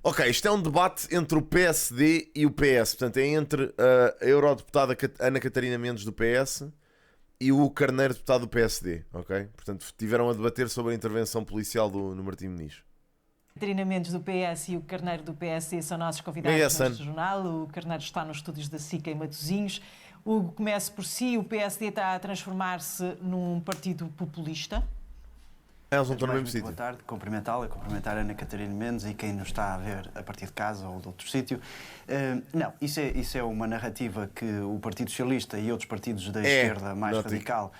Ok, isto é um debate entre o PSD e o PS. Portanto, é entre a eurodeputada Ana Catarina Mendes do PS e o Carneiro, deputado do PSD. Ok? Portanto, tiveram a debater sobre a intervenção policial no Martim Moniz. Catarina Mendes do PS e o Carneiro do PSD são nossos convidados neste jornal. O Carneiro está nos estúdios da SIC em Matosinhos. Hugo, comece por si. O PSD está a transformar-se num partido populista? Eles não estão no mesmo sítio. Boa tarde, cumprimentar a Ana Catarina Mendes e quem nos está a ver a partir de casa ou de outro sítio. Não, isso é uma narrativa que o Partido Socialista e outros partidos da esquerda mais radical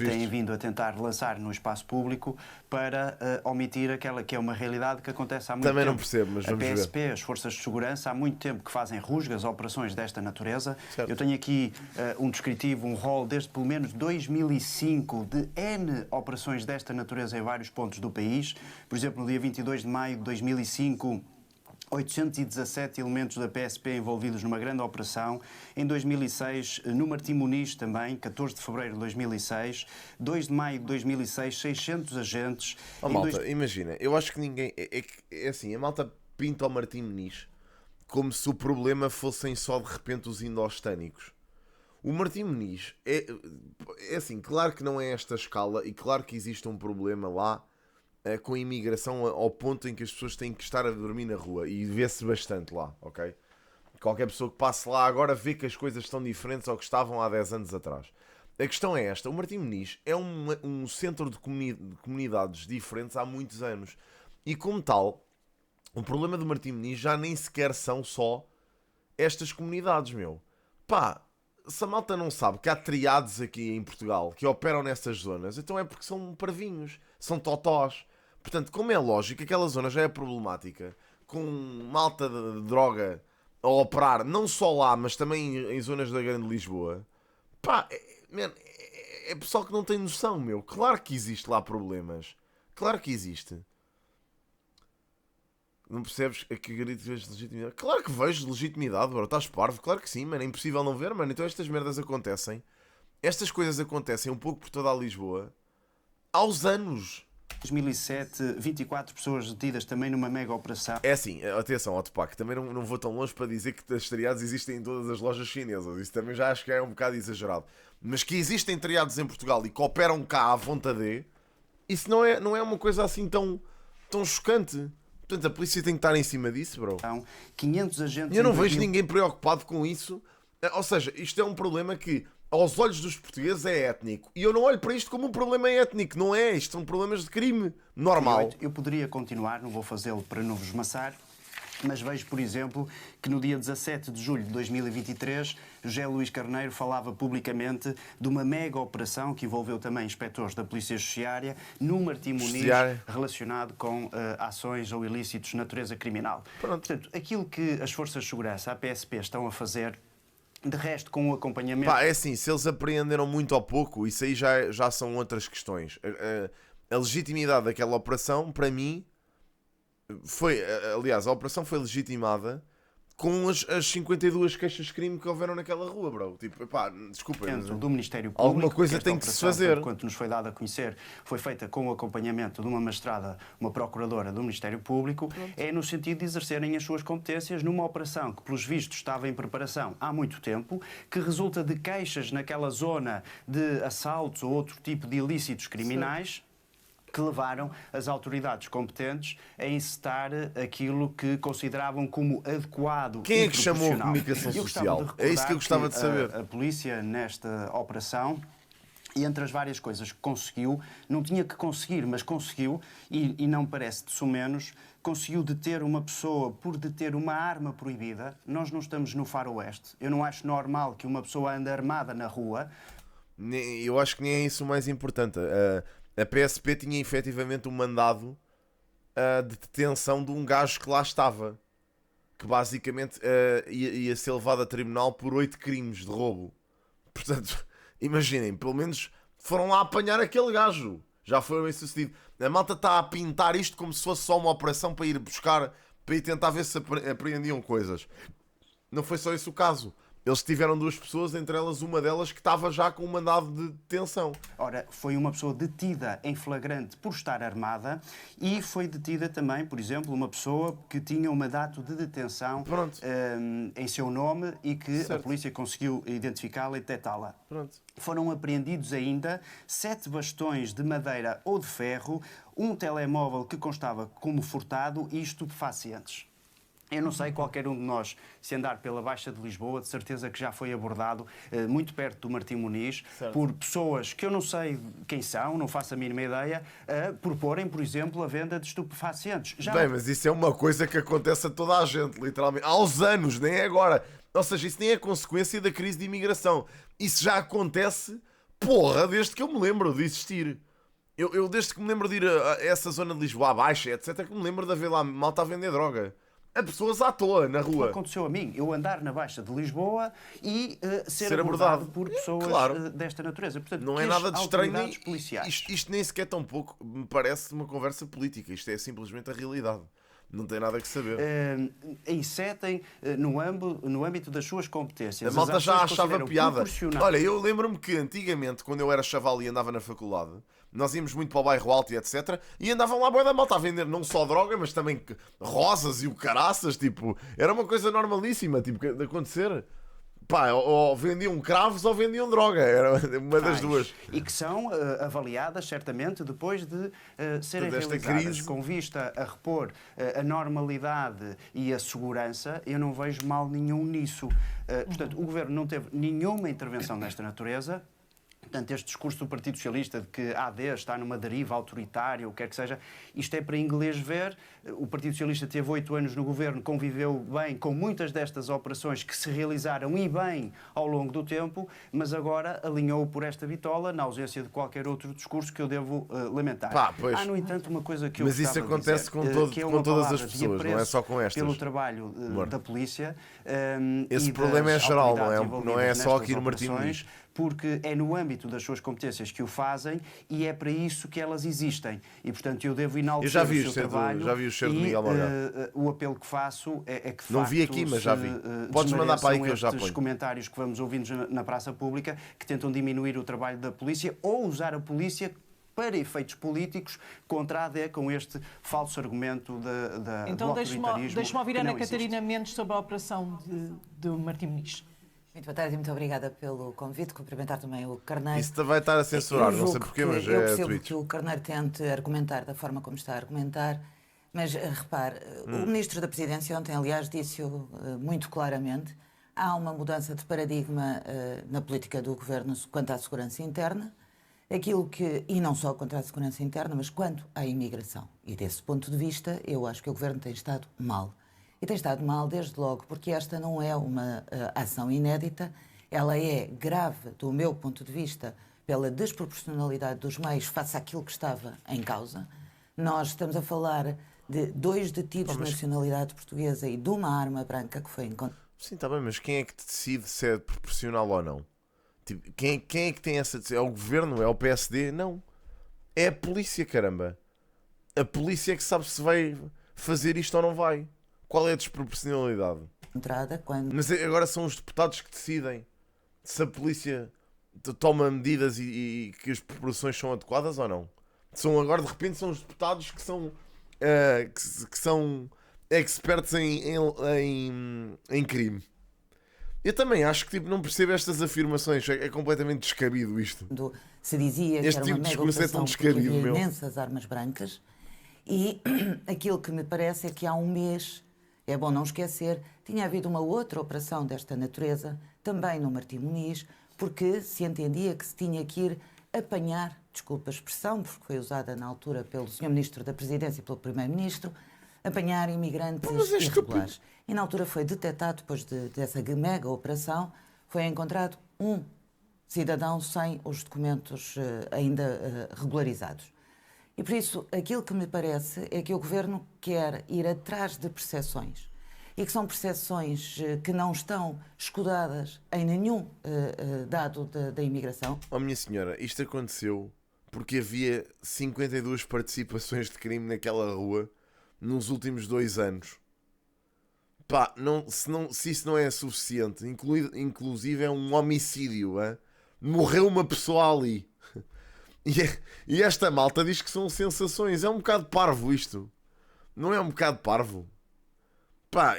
têm vindo a tentar lançar no espaço público para omitir aquela que é uma realidade que acontece há muito tempo. Também não percebo, mas vamos ver. A PSP, as forças de segurança, há muito tempo que fazem rusgas, operações desta natureza. Certo. Eu tenho aqui um descritivo, um rol desde pelo menos 2005 de N operações desta natureza em vários pontos do país. Por exemplo, no dia 22 de maio de 2005, 817 elementos da PSP envolvidos numa grande operação. Em 2006, no Martim Moniz também, 14 de fevereiro de 2006. 2 de maio de 2006, 600 agentes. Malta, imagina, eu acho que ninguém... É assim, a malta pinta ao Martim Moniz como se o problema fossem só de repente os indostânicos. O Martim Moniz é assim, claro que não é esta escala e claro que existe um problema lá com a imigração ao ponto em que as pessoas têm que estar a dormir na rua e vê-se bastante lá, ok? Qualquer pessoa que passe lá agora vê que as coisas estão diferentes ao que estavam há 10 anos atrás. A questão é esta, o Martim Moniz é um centro de comunidades diferentes há muitos anos e como tal, o problema do Martim Moniz já nem sequer são só estas comunidades, meu. Pá, se a malta não sabe que há triados aqui em Portugal que operam nessas zonas, então é porque são parvinhos, são totós. Portanto, como é lógico, aquela zona já é problemática, com malta de droga a operar, não só lá, mas também em zonas da Grande Lisboa. Pá, é pessoal que não tem noção, meu. Claro que existe lá problemas. Claro que existe. Não percebes que gritos de legitimidade? Claro que vejo legitimidade, bro. Estás parvo? Claro que sim, mano. É impossível não ver, mano. Então estas merdas acontecem. Estas coisas acontecem um pouco por toda a Lisboa. Aos anos. 2007, 24 pessoas detidas também numa mega operação. É assim, atenção, Autopac, também não vou tão longe para dizer que as triados existem em todas as lojas chinesas. Isso também já acho que é um bocado exagerado. Mas que existem triados em Portugal e que operam cá à vontade, isso não é uma coisa assim tão chocante. Portanto, a polícia tem que estar em cima disso, bro. Então, 500 agentes... Eu não vejo ninguém preocupado com isso. Ou seja, isto é um problema que, aos olhos dos portugueses, é étnico. E eu não olho para isto como um problema étnico. Não é. Isto são problemas de crime normal. Eu poderia continuar, não vou fazê-lo para não vos maçar, mas vejo, por exemplo, que no dia 17 de julho de 2023, José Luís Carneiro falava publicamente de uma mega operação que envolveu também inspectores da Polícia Judiciária no Martim Moniz, relacionado com ações ou ilícitos de natureza criminal. Pronto. Portanto, aquilo que as forças de segurança, a PSP, estão a fazer, de resto, com o acompanhamento... Pá, é assim, se eles apreenderam muito ou pouco, isso aí já são outras questões. A legitimidade daquela operação, para mim, foi... Aliás, a operação foi legitimada com as 52 queixas de crime que houveram naquela rua, bro. Tipo, pá, desculpa. Dentro do Ministério Público, alguma coisa tem que se fazer. Quanto nos foi dado a conhecer, foi feita com o acompanhamento de uma magistrada, uma procuradora do Ministério Público, é no sentido de exercerem as suas competências numa operação que, pelos vistos, estava em preparação há muito tempo, que resulta de queixas naquela zona de assaltos ou outro tipo de ilícitos criminais. Sim. Que levaram as autoridades competentes a encetar aquilo que consideravam como adequado. Quem é que chamou a comunicação social? É isso que eu gostava de saber. A polícia, nesta operação, e entre as várias coisas que conseguiu, não tinha que conseguir, mas conseguiu, e não parece de menos, conseguiu deter uma pessoa por deter uma arma proibida. Nós não estamos no faroeste. Eu não acho normal que uma pessoa ande armada na rua. Eu acho que nem é isso o mais importante. A PSP tinha efetivamente um mandado de detenção de um gajo que lá estava, que basicamente ia ser levado a tribunal por 8 crimes de roubo. Portanto, imaginem, pelo menos foram lá apanhar aquele gajo. Já foi bem sucedido. A malta está a pintar isto como se fosse só uma operação para ir buscar, para ir tentar ver se apreendiam coisas. Não foi só esse o caso. Eles tiveram 2 pessoas, entre elas uma delas que estava já com um mandado de detenção. Ora, foi uma pessoa detida em flagrante por estar armada e foi detida também, por exemplo, uma pessoa que tinha um mandato de detenção em seu nome e que a polícia conseguiu identificá-la e detectá-la. Foram apreendidos ainda 7 bastões de madeira ou de ferro, um telemóvel que constava como furtado e estupefacientes. Eu não sei, qualquer um de nós, se andar pela Baixa de Lisboa, de certeza que já foi abordado muito perto do Martim Muniz por pessoas que eu não sei quem são, não faço a mínima ideia, por porem, por exemplo, a venda de estupefacientes. Bem, mas isso é uma coisa que acontece a toda a gente, literalmente. Há aos anos, nem é agora. Ou seja, isso nem é consequência da crise de imigração. Isso já acontece, porra, desde que eu me lembro de existir. Eu desde que me lembro de ir a essa zona de Lisboa, à Baixa, etc., que me lembro de haver lá malta a vender droga. A pessoas à toa, na rua. Aconteceu a mim, eu andar na Baixa de Lisboa e ser abordado por pessoas desta natureza. Portanto, não é nada de estranho. Isto nem sequer tão pouco me parece uma conversa política. Isto é simplesmente a realidade. Não tem nada que saber. Insetem no âmbito das suas competências. A malta já achava piada. Olha, eu lembro-me que antigamente, quando eu era chaval e andava na faculdade, nós íamos muito para o bairro alto e etc. E andavam lá bué da malta a vender não só droga, mas também rosas e o caraças. Tipo, era uma coisa normalíssima tipo, de acontecer. Pá, ou vendiam cravos ou vendiam droga. Era uma das duas. E que são avaliadas, certamente, depois de serem realizadas com vista a repor a normalidade e a segurança. Eu não vejo mal nenhum nisso. Portanto, o Governo não teve nenhuma intervenção desta natureza. Portanto, este discurso do Partido Socialista de que a AD está numa deriva autoritária, o que quer que seja, isto é para inglês ver. O Partido Socialista teve 8 anos no governo, conviveu bem com muitas destas operações que se realizaram e bem ao longo do tempo, mas agora alinhou por esta bitola, na ausência de qualquer outro discurso que eu devo lamentar. Há, no entanto, uma coisa que eu mas isso acontece dizer, com todas as pessoas, não é só com estas. Pelo trabalho da polícia. Esse problema é geral, não é só aqui no Martim Muniz. Porque é no âmbito das suas competências que o fazem e é para isso que elas existem. E, portanto, eu devo enaltecer o seu trabalho. Já vi o cheiro de Miguel Morgado. O apelo que faço é que, de não vi aqui, mas já vi. Podes mandar para aí que eu já ponho. Estes comentários que vamos ouvindo na praça pública que tentam diminuir o trabalho da polícia ou usar a polícia para efeitos políticos contra a AD com este falso argumento então, do autoritarismo. Deixe-me ouvir a Ana Catarina Mendes sobre a operação de Martim Muniz. Muito boa tarde e muito obrigada pelo convite. Cumprimentar também o Carneiro. Isso vai estar a censurar, não sei porquê, mas eu é percebo Twitch. que o Carneiro tente argumentar da forma como está a argumentar, mas repare, o Ministro da Presidência ontem, aliás, disse-o muito claramente, há uma mudança de paradigma na política do Governo quanto à segurança interna, e não só quanto à segurança interna, mas quanto à imigração. E desse ponto de vista, eu acho que o Governo tem estado mal. E tem estado mal desde logo, porque esta não é uma ação inédita, ela é grave, do meu ponto de vista, pela desproporcionalidade dos meios face àquilo que estava em causa. Nós estamos a falar de 2 detidos de nacionalidade portuguesa e de uma arma branca que foi encontrada. Sim, está bem, mas quem é que decide se é proporcional ou não? Tipo, quem é que tem essa decisão? É o Governo? É o PSD? Não. É a polícia, caramba. A polícia é que sabe se vai fazer isto ou não vai. Qual é a desproporcionalidade? Mas agora são os deputados que decidem se a polícia toma medidas e que as proporções são adequadas ou não. Agora, de repente, são os deputados que são experts em crime. Eu também acho que não percebo estas afirmações. É completamente descabido isto. Se dizia que era uma mega operação porque havia imensas armas brancas e aquilo que me parece é que há um mês, é bom não esquecer, tinha havido uma outra operação desta natureza, também no Martim Muniz, porque se entendia que se tinha que ir apanhar, desculpa a expressão, porque foi usada na altura pelo Sr. Ministro da Presidência e pelo Primeiro-Ministro, apanhar imigrantes irregulares. E na altura foi detectado, depois dessa mega operação, foi encontrado um cidadão sem os documentos ainda regularizados. E por isso, aquilo que me parece é que o Governo quer ir atrás de percepções. E que são percepções que não estão escudadas em nenhum dado da imigração. Oh, minha senhora, isto aconteceu porque havia 52 participações de crime naquela rua nos últimos 2 anos. Pá, se isso não é suficiente, inclusive é um homicídio, hein? Morreu uma pessoa ali. E esta malta diz que são sensações. É um bocado parvo isto. Não é um bocado parvo? Pá,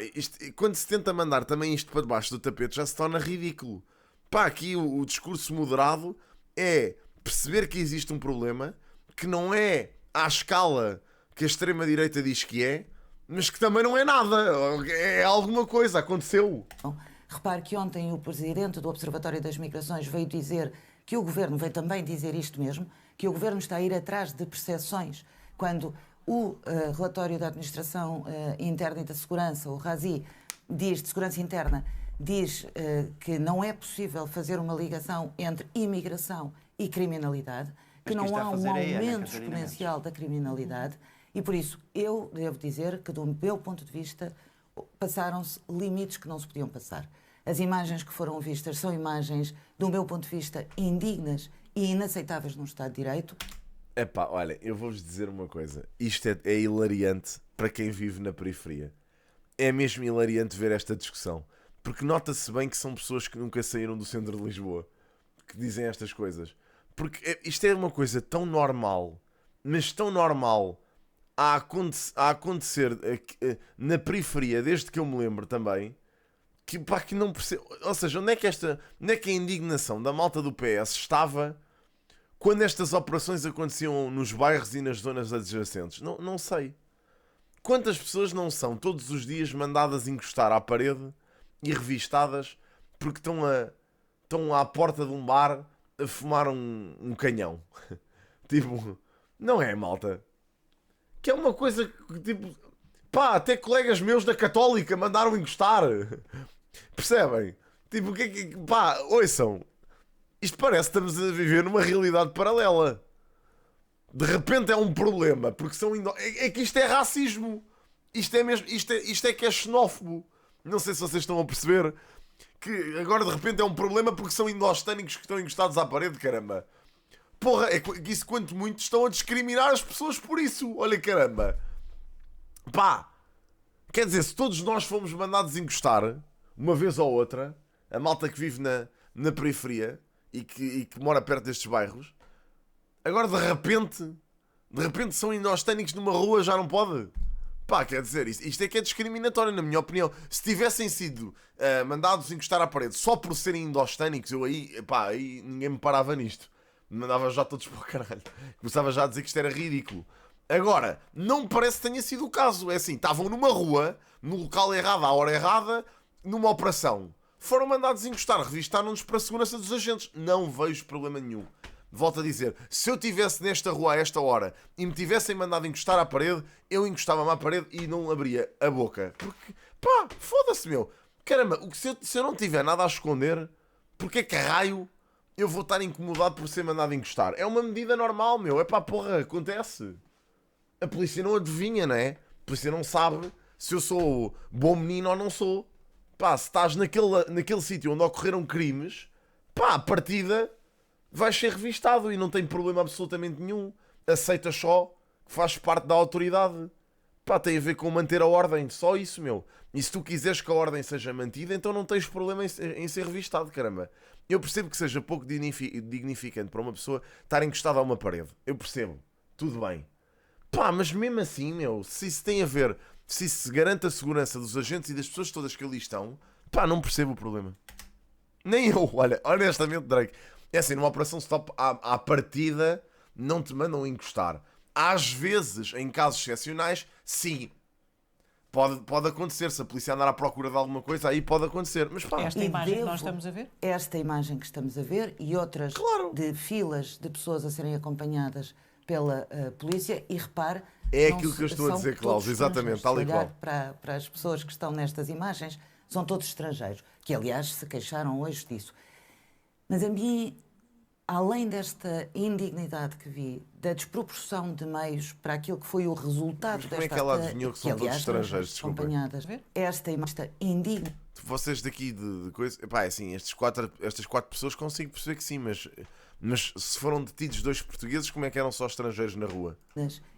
quando se tenta mandar também isto para debaixo do tapete já se torna ridículo. Pá, aqui o discurso moderado é perceber que existe um problema que não é à escala que a extrema-direita diz que é, mas que também não é nada. É alguma coisa, aconteceu. Repare que ontem o presidente do Observatório das Migrações veio dizer que o governo veio também dizer isto mesmo, que o governo está a ir atrás de percepções, quando o relatório da Administração Interna e da Segurança, o RASI, de Segurança Interna, diz que não é possível fazer uma ligação entre imigração e criminalidade, que não há um aumento exponencial da criminalidade, e por isso eu devo dizer que, do meu ponto de vista, passaram-se limites que não se podiam passar. As imagens que foram vistas são imagens, do meu ponto de vista, indignas e inaceitáveis num Estado de Direito. Epá, olha, eu vou-vos dizer uma coisa. Isto é hilariante para quem vive na periferia. É mesmo hilariante ver esta discussão. Porque nota-se bem que são pessoas que nunca saíram do centro de Lisboa que dizem estas coisas. Porque isto é uma coisa tão normal, mas tão normal a acontecer na periferia, desde que eu me lembro também, que pá, que não percebo. Ou seja, onde é que a indignação da malta do PS estava quando estas operações aconteciam nos bairros e nas zonas adjacentes? Não sei. Quantas pessoas não são todos os dias mandadas encostar à parede e revistadas porque estão à porta de um bar a fumar um canhão? Tipo, não é, malta? Que é uma coisa que, tipo, pá, até colegas meus da Católica mandaram encostar. Percebem? Tipo, o que é que... Pá, ouçam. Isto parece que estamos a viver numa realidade paralela. De repente é um problema, porque são... É que isto é racismo. Isto é mesmo... Isto é que é xenófobo. Não sei se vocês estão a perceber que agora de repente é um problema porque são indostânicos que estão encostados à parede, caramba. Porra, é que isso quanto muito estão a discriminar as pessoas por isso. Olha, caramba. Pá. Quer dizer, se todos nós fomos mandados encostar, uma vez ou outra, a malta que vive na periferia e que mora perto destes bairros, agora de repente são indostânicos numa rua, já não pode. Pá, quer dizer, isto é que é discriminatório, na minha opinião. Se tivessem sido mandados encostar à parede só por serem indostânicos, aí ninguém me parava nisto. Me mandava já todos para o caralho. Começava já a dizer que isto era ridículo. Agora, não me parece que tenha sido o caso. É assim, estavam numa rua, no local errado, à hora errada, numa operação. Foram mandados encostar, revistaram-nos para a segurança dos agentes. Não vejo problema nenhum. Volto a dizer, se eu estivesse nesta rua a esta hora e me tivessem mandado encostar à parede, eu encostava-me à parede e não abria a boca. Porque, pá, foda-se, meu. Caramba, se eu não tiver nada a esconder, porque é que raio eu vou estar incomodado por ser mandado encostar? É uma medida normal, meu. É pá, porra, acontece. A polícia não adivinha, não é? A polícia não sabe se eu sou bom menino ou não sou. Pá, se estás naquele sítio onde ocorreram crimes, pá, a partida vais ser revistado e não tem problema absolutamente nenhum. Aceitas só que faz parte da autoridade. Pá, tem a ver com manter a ordem. Só isso, meu. E se tu quiseres que a ordem seja mantida, então não tens problema em ser revistado, caramba. Eu percebo que seja pouco dignificante para uma pessoa estar encostada a uma parede. Eu percebo. Tudo bem. Pá, mas mesmo assim, meu, se isso tem a ver, se isso garante a segurança dos agentes e das pessoas todas que ali estão, pá, não percebo o problema. Nem eu, olha, honestamente, Drake. É assim, numa operação stop, à partida, não te mandam encostar. Às vezes, em casos excepcionais, sim. Pode acontecer. Se a polícia andar à procura de alguma coisa, aí pode acontecer. Mas pá, esta imagem que nós estamos a ver? Esta imagem que estamos a ver e outras de filas de pessoas a serem acompanhadas pela polícia. E repare... É aquilo que eu estou a dizer, Cláudio. Exatamente, tal e qual. Para as pessoas que estão nestas imagens, são todos estrangeiros. Que, aliás, se queixaram hoje disso. Mas a mim, além desta indignidade que vi, da desproporção de meios para aquilo que foi o resultado desta... Como é que ela adivinhou que são todos estrangeiros? Desculpa. Esta imagem indigna. Vocês daqui de coisa... Pá, é assim, estas quatro pessoas consigo perceber que sim, mas se foram detidos 2 portugueses, como é que eram só estrangeiros na rua?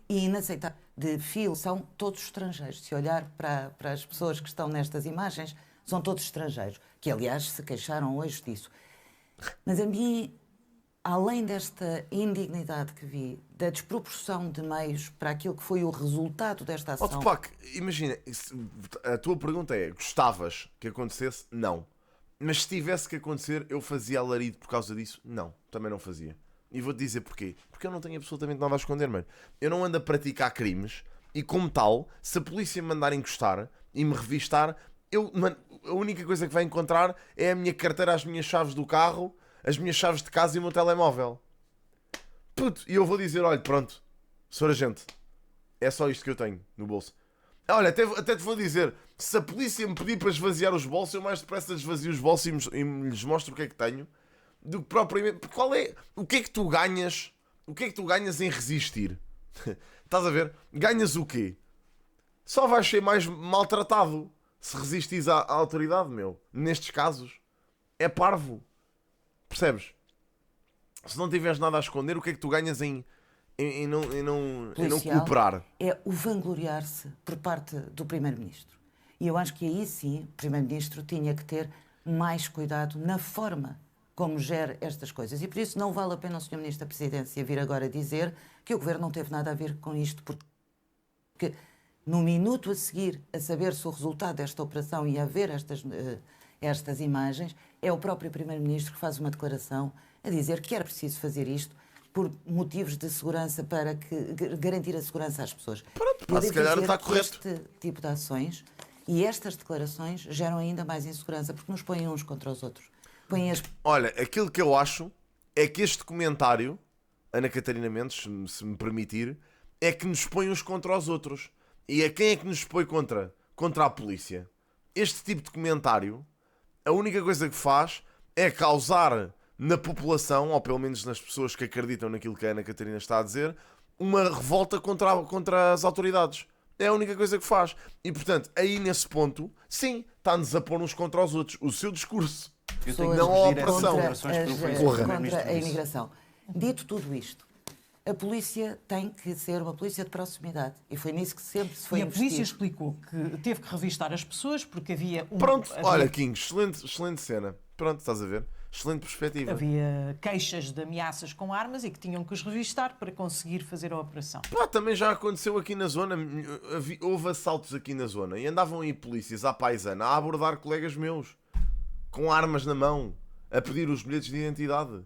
e inaceitável de fio são todos estrangeiros. Se olhar para as pessoas que estão nestas imagens, são todos estrangeiros, que aliás se queixaram hoje disso. Mas a mim, além desta indignidade que vi, da desproporção de meios para aquilo que foi o resultado desta ação... Tupac, imagina, a tua pergunta é, gostavas que acontecesse? Não. Mas se tivesse que acontecer, eu fazia alarido por causa disso? Não, também não fazia. E vou-te dizer porquê. Porque eu não tenho absolutamente nada a esconder, mano. Eu não ando a praticar crimes e, como tal, se a polícia me mandar encostar e me revistar, mano, a única coisa que vai encontrar é a minha carteira, as minhas chaves do carro, as minhas chaves de casa e o meu telemóvel. Puto, e eu vou dizer, olha, pronto, senhor agente, é só isto que eu tenho no bolso. Olha, até te vou dizer, se a polícia me pedir para esvaziar os bolsos, eu mais depressa esvazio os bolsos e lhes mostro o que é que tenho, do que propriamente... O que é que tu ganhas? O que é que tu ganhas em resistir? Estás a ver? Ganhas o quê? Só vais ser mais maltratado se resistires à autoridade, meu. Nestes casos. É parvo. Percebes? Se não tiveres nada a esconder, o que é que tu ganhas em não cooperar? É o vangloriar-se por parte do Primeiro-Ministro. E eu acho que aí sim o Primeiro-Ministro tinha que ter mais cuidado na forma como gera estas coisas. E por isso não vale a pena o Sr. Ministro da Presidência vir agora dizer que o Governo não teve nada a ver com isto, porque no minuto a seguir, a saber-se o resultado desta operação e a ver estas imagens, é o próprio Primeiro-Ministro que faz uma declaração a dizer que era preciso fazer isto por motivos de segurança, para garantir a segurança às pessoas. Pronto, se calhar está correto. Este tipo de ações e estas declarações geram ainda mais insegurança, porque nos põem uns contra os outros. Olha, aquilo que eu acho é que este comentário, Ana Catarina Mendes, se me permitir, é que nos põe uns contra os outros. E a quem é que nos põe contra? Contra a polícia. Este tipo de comentário, a única coisa que faz é causar na população, ou pelo menos nas pessoas que acreditam naquilo que a Ana Catarina está a dizer, uma revolta contra as autoridades. É a única coisa que faz. E, portanto, aí nesse ponto, sim, está-nos a pôr uns contra os outros. O seu discurso. Não a operação. Contra a imigração. Dito tudo isto, a polícia tem que ser uma polícia de proximidade. E foi nisso que sempre se foi investido. E a polícia explicou que teve que revistar as pessoas porque havia... Pronto, olha, King, excelente cena. Pronto, estás a ver? Excelente perspectiva. Havia queixas de ameaças com armas e que tinham que os revistar para conseguir fazer a operação. Também já aconteceu aqui na zona. Houve assaltos aqui na zona e andavam aí polícias à paisana a abordar colegas meus com armas na mão, a pedir os bilhetes de identidade.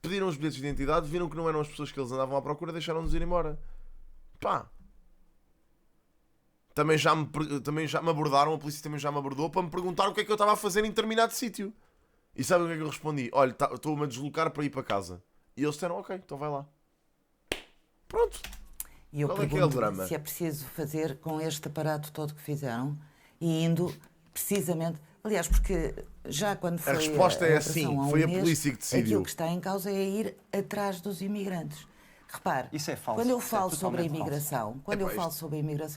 Pediram os bilhetes de identidade, viram que não eram as pessoas que eles andavam à procura, deixaram-nos ir embora. Também já me abordaram, a polícia também já me abordou para me perguntar o que é que eu estava a fazer em determinado sítio. E sabem o que é que eu respondi? Olha, estou-me a deslocar para ir para casa. E eles disseram, ok, então vai lá. Pronto. E eu pergunto se é preciso fazer com este aparato todo que fizeram e indo precisamente... Aliás, porque já quando foi a resposta é assim, foi a polícia que decidiu. Aquilo que está em causa é ir atrás dos imigrantes. Repare, isso é falso. Quando eu falo sobre a imigração,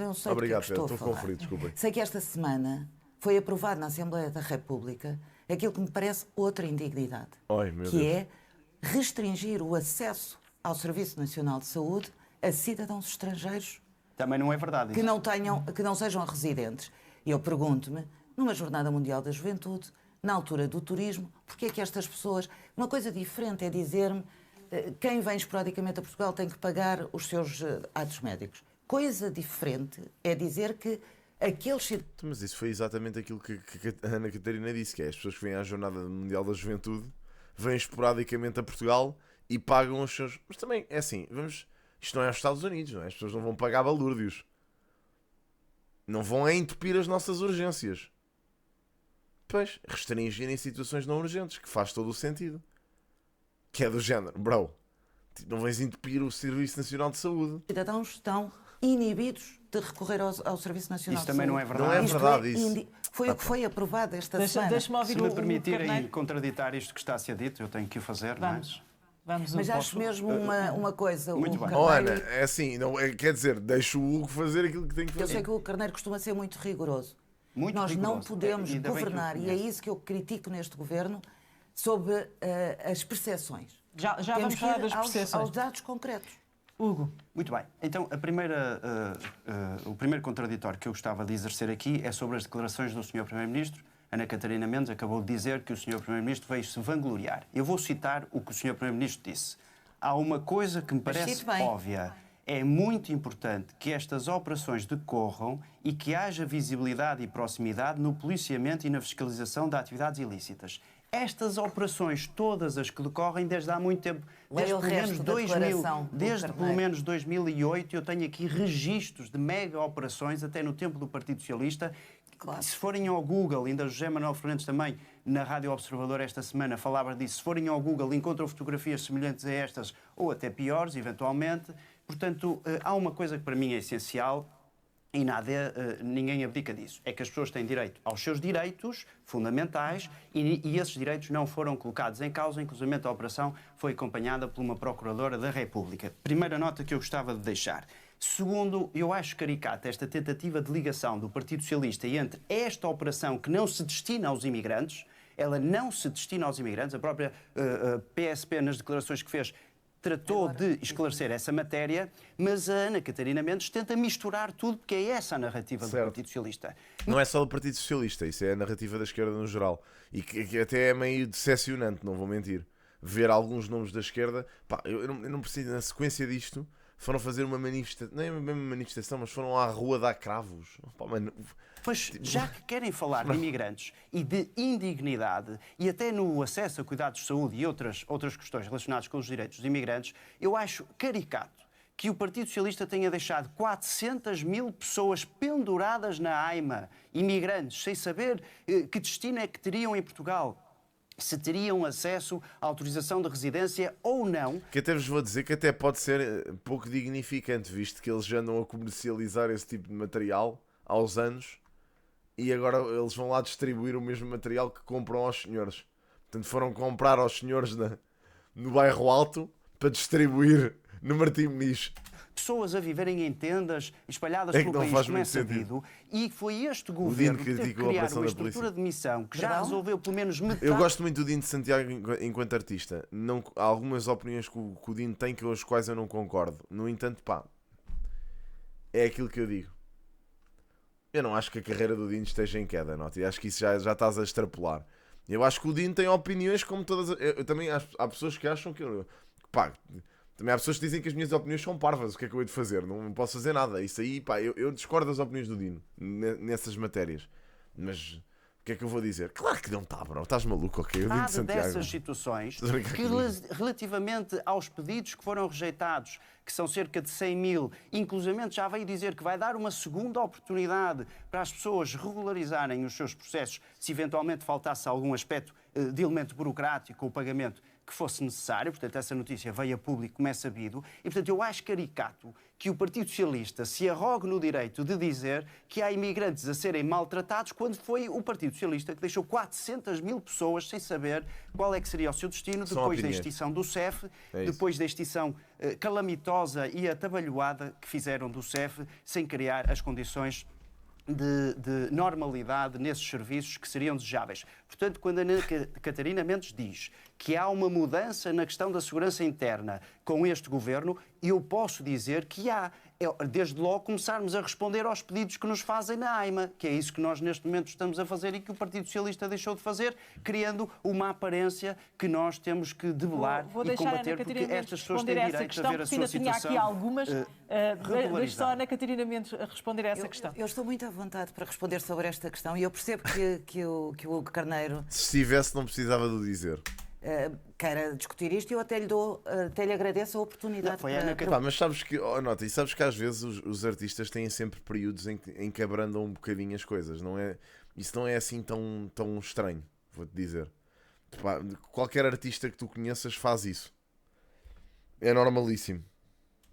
eu sei Obrigado, do que estou a falar. conferido, desculpem. Sei que esta semana foi aprovado na Assembleia da República aquilo que me parece outra indignidade, é restringir o acesso ao Serviço Nacional de Saúde a cidadãos estrangeiros. Também não é verdade isso. Que não sejam residentes. E eu pergunto-me, numa Jornada Mundial da Juventude, na altura do turismo, porque é que estas pessoas... Uma coisa diferente é dizer-me quem vem esporadicamente a Portugal tem que pagar os seus atos médicos. Coisa diferente é dizer que aqueles... Mas isso foi exatamente aquilo que a Ana Catarina disse, que é as pessoas que vêm à Jornada Mundial da Juventude vêm esporadicamente a Portugal e pagam os seus... Mas também, é assim, isto não é os Estados Unidos, não é? As pessoas não vão pagar balúrdios. Não vão entupir as nossas urgências. Pois, restringir em situações não urgentes, que faz todo o sentido. Que é do género, bro, não vais entupir o Serviço Nacional de Saúde. Os cidadãos estão inibidos de recorrer ao Serviço Nacional de Saúde. Isso também não é verdade. Não é verdade isso. Foi o que foi aprovado esta semana. Se me permitirem contraditar isto que está a ser dito, eu tenho que o fazer, Vamos. Mas acho mesmo uma coisa... Muito bem. Ana, é assim, quer dizer, deixa o Hugo fazer aquilo que tem que fazer. Eu sei que o Carneiro costuma ser muito rigoroso. Nós rigoroso. Não podemos governar, e é isso que eu critico neste governo, sob as percepções. Já vamos falar das percepções. Aos dados concretos. Hugo. Muito bem. Então, o primeiro contraditório que eu gostava de exercer aqui é sobre as declarações do Sr. Primeiro-Ministro. Ana Catarina Mendes acabou de dizer que o Sr. Primeiro-Ministro veio se vangloriar. Eu vou citar o que o Sr. Primeiro-Ministro disse. Há uma coisa que me parece óbvia. É muito importante que estas operações decorram e que haja visibilidade e proximidade no policiamento e na fiscalização de atividades ilícitas. Estas operações, todas as que decorrem desde há muito tempo, desde pelo menos 2008, eu tenho aqui registros de mega operações, até no tempo do Partido Socialista. Claro. Se forem ao Google, ainda José Manuel Fernandes também, na Rádio Observador esta semana, falava disso, se forem ao Google encontram fotografias semelhantes a estas, ou até piores, eventualmente. Portanto, há uma coisa que para mim é essencial, e ninguém abdica disso. É que as pessoas têm direito aos seus direitos fundamentais e esses direitos não foram colocados em causa. Inclusive, a operação foi acompanhada por uma Procuradora da República. Primeira nota que eu gostava de deixar. Segundo, eu acho caricata esta tentativa de ligação do Partido Socialista entre esta operação que não se destina aos imigrantes, ela não se destina aos imigrantes, a própria PSP, nas declarações que fez, tratou de esclarecer essa matéria, mas a Ana Catarina Mendes tenta misturar tudo, porque é essa a narrativa do Partido Socialista. Não é só do Partido Socialista, isso é a narrativa da esquerda no geral. E que até é meio decepcionante, não vou mentir. Ver alguns nomes da esquerda, eu não preciso, na sequência disto, foram fazer uma manifestação, não é mesmo uma manifestação, mas foram à rua dar cravos. Mas já que querem falar de imigrantes e de indignidade e até no acesso a cuidados de saúde e outras questões relacionadas com os direitos dos imigrantes, eu acho caricato que o Partido Socialista tenha deixado 400 mil pessoas penduradas na AIMA, imigrantes, sem saber que destino é que teriam em Portugal. Se teriam acesso à autorização de residência ou não. Que até vos vou dizer que até pode ser pouco dignificante, visto que eles já andam a comercializar esse tipo de material há uns anos e agora eles vão lá distribuir o mesmo material que compram aos senhores. Portanto, foram comprar aos senhores no bairro Alto para distribuir no Martim Moniz. Pessoas a viverem em tendas espalhadas pelo país, como é sabido, e foi este governo que teve que criar uma estrutura de missão que já resolveu pelo menos metade... Eu gosto muito do Dino de Santiago enquanto artista. Há algumas opiniões que o Dino tem com as quais eu não concordo. No entanto, é aquilo que eu digo. Eu não acho que a carreira do Dino esteja em queda, nota. E acho que isso já estás a extrapolar. Eu acho que o Dino tem opiniões como todas... Eu também há pessoas que acham que... Também há pessoas que dizem que as minhas opiniões são parvas. O que é que eu hei de fazer? Não posso fazer nada. Isso aí, eu discordo das opiniões do Dino nessas matérias. Mas o que é que eu vou dizer? Claro que não está, bro. Estás maluco, ok? O Dino de Santiago. Dessas situações que, relativamente aos pedidos que foram rejeitados, que são cerca de 100 mil, inclusivamente já veio dizer que vai dar uma segunda oportunidade para as pessoas regularizarem os seus processos, se eventualmente faltasse algum aspecto de elemento burocrático ou pagamento que fosse necessário. Portanto, essa notícia veio a público, como é sabido, e, portanto, eu acho caricato que o Partido Socialista se arrogue no direito de dizer que há imigrantes a serem maltratados, quando foi o Partido Socialista que deixou 400 mil pessoas sem saber qual é que seria o seu destino depois da extinção do CEF, depois da extinção calamitosa e atabalhoada que fizeram do CEF, sem criar as condições de normalidade nesses serviços que seriam desejáveis. Portanto, quando a Ana Catarina Mendes diz que há uma mudança na questão da segurança interna com este governo, eu posso dizer que há. Desde logo começarmos a responder aos pedidos que nos fazem na AIMA, que é isso que nós neste momento estamos a fazer e que o Partido Socialista deixou de fazer, criando uma aparência que nós temos que debelar e combater, porque estas pessoas têm direito a ver a sua situação aqui algumas. Deixe só a Ana Catarina Mendes responder a essa questão. Eu estou muito à vontade para responder sobre esta questão e eu percebo que o Hugo Carneiro... Se estivesse, não precisava de dizer. Queira discutir isto e eu até lhe agradeço a oportunidade. Mas sabes que, nota, e sabes que às vezes os artistas têm sempre períodos em que abrandam um bocadinho as coisas, não é? Isso não é assim tão estranho, vou-te dizer. Qualquer artista que tu conheças faz isso. É normalíssimo.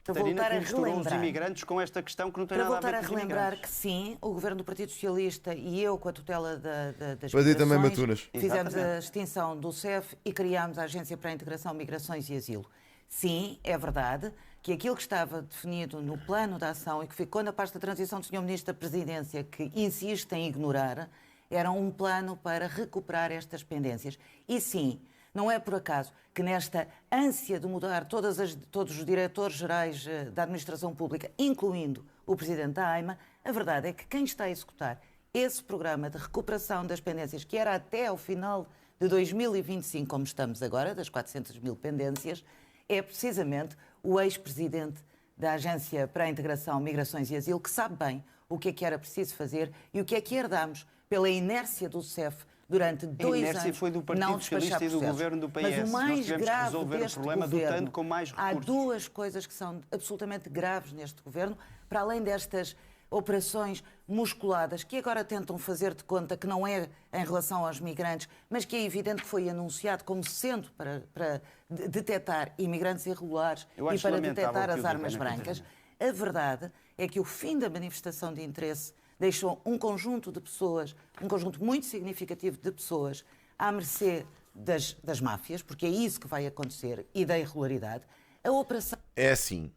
Para voltar a relembrar os imigrantes com esta questão que não tem nada a ver com os imigrantes. Para voltar a relembrar que sim, o governo do Partido Socialista e eu, com a tutela das migrações, fizemos a extinção do CEF e criámos a Agência para a Integração, Migrações e Asilo. Sim, é verdade que aquilo que estava definido no plano de ação e que ficou na pasta de transição do Sr. Ministro da Presidência, que insiste em ignorar, era um plano para recuperar estas pendências. E sim, Não é por acaso que nesta ânsia de mudar todos os diretores-gerais da administração pública, incluindo o presidente da AIMA, a verdade é que quem está a executar esse programa de recuperação das pendências, que era até ao final de 2025, como estamos agora, das 400 mil pendências, é precisamente o ex-presidente da Agência para a Integração, Migrações e Asilo, que sabe bem o que era preciso fazer e o que é que herdámos pela inércia do CEF durante 2 anos. A inércia foi do Partido Socialista e do governo do PS. Mas o mais grave resolver deste o problema governo, dotando com mais recursos. há 2 coisas que são absolutamente graves neste governo, para além destas operações musculadas que agora tentam fazer de conta que não é em relação aos migrantes, mas que é evidente que foi anunciado como sendo para detectar imigrantes irregulares e para detectar as armas brancas. A verdade é que o fim da manifestação de interesse deixou um conjunto de pessoas, um conjunto muito significativo de pessoas, à mercê das máfias, porque é isso que vai acontecer, e da irregularidade. A operação... É assim.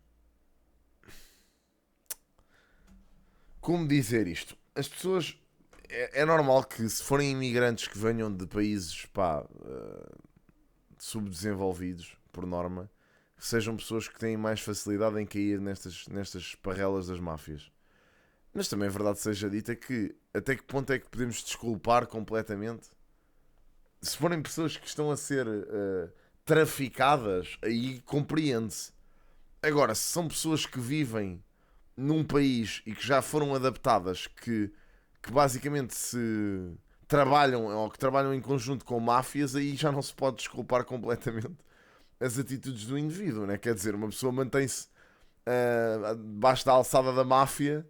Como dizer isto? As pessoas... É normal que, se forem imigrantes que venham de países subdesenvolvidos, por norma, sejam pessoas que têm mais facilidade em cair nestas parrelas das máfias. Mas também é verdade seja dita que até que ponto é que podemos desculpar completamente? Se forem pessoas que estão a ser traficadas, aí compreende-se. Agora, se são pessoas que vivem num país e que já foram adaptadas, que basicamente se trabalham ou que trabalham em conjunto com máfias, aí já não se pode desculpar completamente as atitudes do indivíduo, né? Quer dizer, uma pessoa mantém-se debaixo da alçada da máfia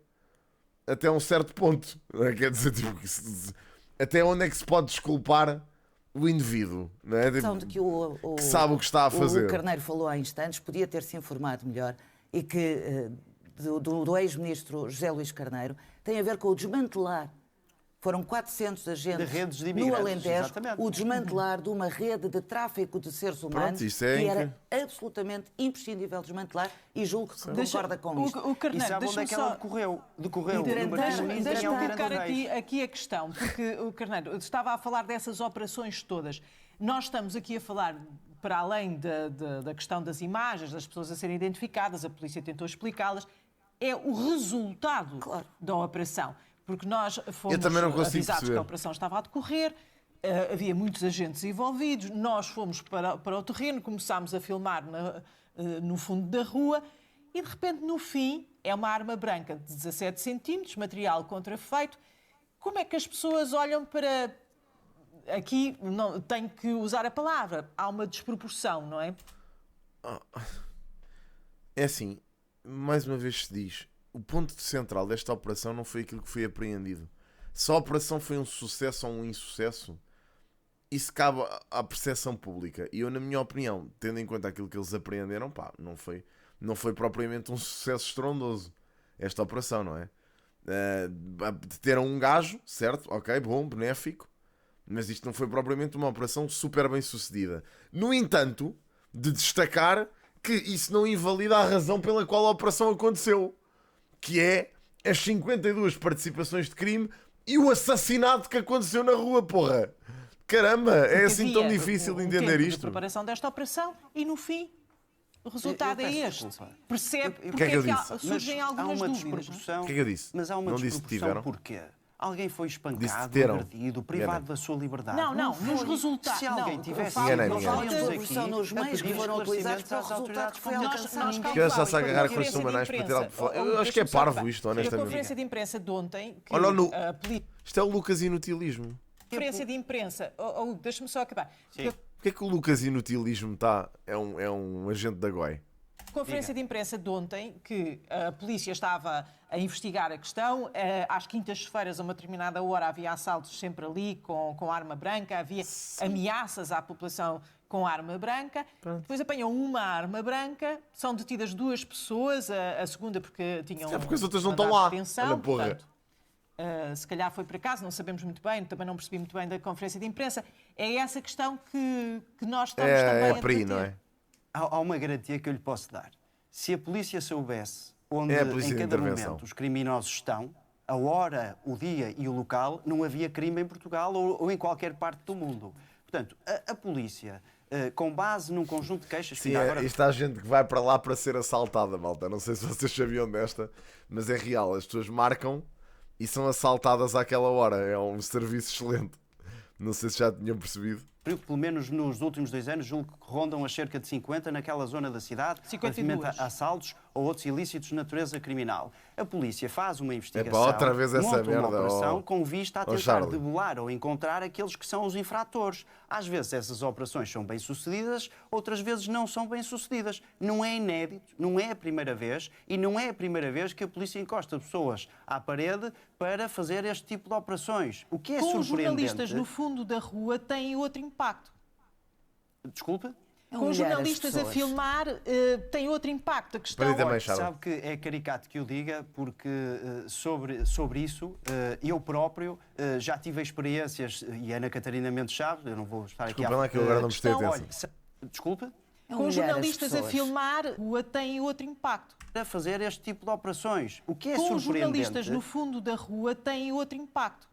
até um certo ponto, não é? Quer dizer, tipo, até onde é que se pode desculpar o indivíduo, não é? Tipo, de que sabe o que está a fazer. O Carneiro falou há instantes, podia ter-se informado melhor, e que do ex-ministro José Luís Carneiro tem a ver com o desmantelar. Foram 400 agentes no Alentejo, exatamente. O desmantelar de uma rede de tráfico de seres humanos. Pronto, isso é que era absolutamente imprescindível desmantelar, e julgo que concorda com isto. O Carneiro, e sabe onde é que ela decorreu? Deixa-me colocar aqui a questão, porque o Carneiro estava a falar dessas operações todas. Nós estamos aqui a falar, para além da questão das imagens, das pessoas a serem identificadas, a polícia tentou explicá-las, é o resultado da operação. Porque nós fomos avisados que a operação estava a decorrer, havia muitos agentes envolvidos, nós fomos para o terreno, começámos a filmar no fundo da rua e, de repente, no fim, é uma arma branca de 17 centímetros, material contrafeito. Como é que as pessoas olham para... Aqui não, tenho que usar a palavra, há uma desproporção, não é? É assim, mais uma vez se diz... O ponto central desta operação não foi aquilo que foi apreendido. Se a operação foi um sucesso ou um insucesso, isso cabe à percepção pública. E eu, na minha opinião, tendo em conta aquilo que eles apreenderam, não foi propriamente um sucesso estrondoso esta operação, não é? Deteram um gajo, certo? Ok, bom, benéfico. Mas isto não foi propriamente uma operação super bem sucedida. No entanto, de destacar que isso não invalida a razão pela qual a operação aconteceu, que é as 52 participações de crime e o assassinato que aconteceu na rua, porra. Caramba, é assim tão difícil de entender isto. A preparação desta operação e, no fim, o resultado é este. Percebe porque é que surgem algumas dúvidas. O que é que eu disse? Mas há uma desproporção porquê? Alguém foi espancado, agredido, privado da sua liberdade. Não, nos resultados. Se alguém tivesse nos meios que foram utilizados para o resultado que foi alcançado. Quer se agarrar com os semanais para tirar de fora? Eu acho que é parvo isto, honestamente. A conferência de imprensa de ontem... Isto é o Lucas Inutilismo. Conferência de imprensa... Deixa-me só acabar. Porquê é que o Lucas Inutilismo é um agente da GOI? Conferência de imprensa de ontem, que a polícia estava a investigar a questão. Às quintas-feiras, a uma determinada hora, havia assaltos sempre ali com arma branca, havia ameaças à população com arma branca. Pronto. Depois apanham uma arma branca, são detidas 2 pessoas, a segunda porque tinham... porque as outras não estão lá. Portanto, se calhar foi por acaso, não sabemos muito bem, também não percebi muito bem da conferência de imprensa. É essa questão que nós estamos também a debater. Não é? Há uma garantia que eu lhe posso dar. Se a polícia soubesse onde, em cada momento, os criminosos estão, a hora, o dia e o local, não havia crime em Portugal ou em qualquer parte do mundo. Portanto, a polícia, com base num conjunto de queixas... Sim, agora... isto há gente que vai para lá para ser assaltada, malta. Não sei se vocês sabiam desta, mas é real. As pessoas marcam e são assaltadas àquela hora. É um serviço excelente. Não sei se já tinham percebido. Pelo menos nos últimos 2 anos, julgo que rondam a cerca de 50 naquela zona da cidade, 52. Assaltos ou outros ilícitos de natureza criminal. A polícia faz uma investigação, outra vez essa monta merda, uma operação com vista a tentar Charlie. debelar ou encontrar aqueles que são os infratores. Às vezes essas operações são bem-sucedidas, outras vezes não são bem-sucedidas. Não é inédito, não é a primeira vez e não é a primeira vez que a polícia encosta pessoas à parede para fazer este tipo de operações. O que é Com surpreendente... jornalistas no fundo da rua têm outro impacto. Desculpa? Com jornalistas a filmar tem outro impacto. A questão sabe que é caricato que eu diga, porque sobre isso eu próprio já tive experiências, e a Ana Catarina Mendes sabe, eu não vou estar aqui lá que eu agora não prestei atenção. Desculpa? Com jornalistas a filmar tem outro impacto. A fazer este tipo de operações. O que é Com surpreendente... jornalistas no fundo da rua têm outro impacto.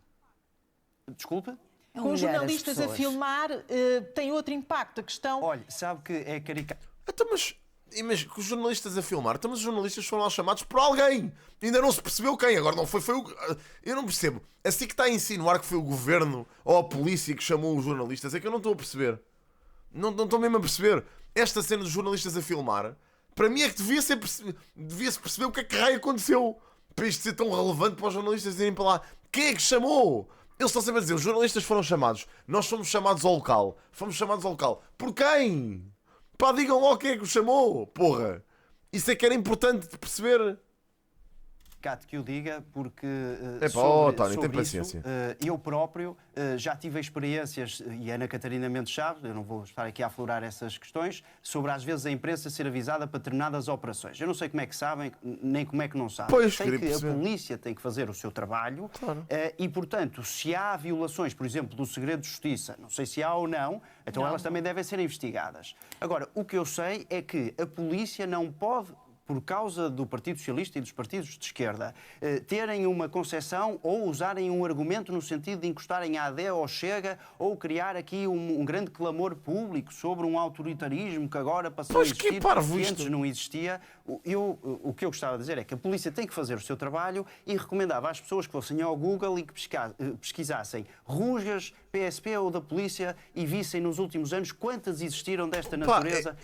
Desculpa? Com jornalistas a filmar tem outro impacto. A questão... Olha, sabe que é caricato... Então, mas com os jornalistas a filmar, então, mas os jornalistas foram lá chamados por alguém. Ainda não se percebeu quem. Agora não foi o... Eu não percebo. Assim que está a insinuar que foi o governo ou a polícia que chamou os jornalistas, é que eu não estou a perceber. Não estou mesmo a perceber. Esta cena dos jornalistas a filmar, para mim é que devia-se perceber o que é que raio aconteceu. Para isto ser tão relevante para os jornalistas irem para lá. Quem é que chamou? Eles estão sempre a dizer, os jornalistas foram chamados. Nós fomos chamados ao local. Fomos chamados ao local. Por quem? Pá, digam logo quem é que os chamou. Porra. Isso é que era importante de perceber. Que eu diga, porque António, sobre tem paciência. isso, eu próprio já tive experiências, e a Ana Catarina Mendes sabe, eu não vou estar aqui a aflorar essas questões, sobre às vezes a imprensa ser avisada para determinadas operações. Eu não sei como é que sabem, nem como é que não sabem. Pois, sei que a polícia tem que fazer o seu trabalho, claro. E, portanto, se há violações, por exemplo, do segredo de justiça, não sei se há ou não, então elas também devem ser investigadas. Agora, o que eu sei é que a polícia não pode, por causa do Partido Socialista e dos partidos de esquerda, terem uma concepção ou usarem um argumento no sentido de encostarem à AD ou Chega, ou criar aqui um grande clamor público sobre um autoritarismo que agora passou a existir, que antes não existia. O que eu gostava de dizer é que a polícia tem que fazer o seu trabalho e recomendava às pessoas que fossem ao Google e que pesquisassem rusgas PSP ou da polícia e vissem nos últimos anos quantas existiram desta natureza.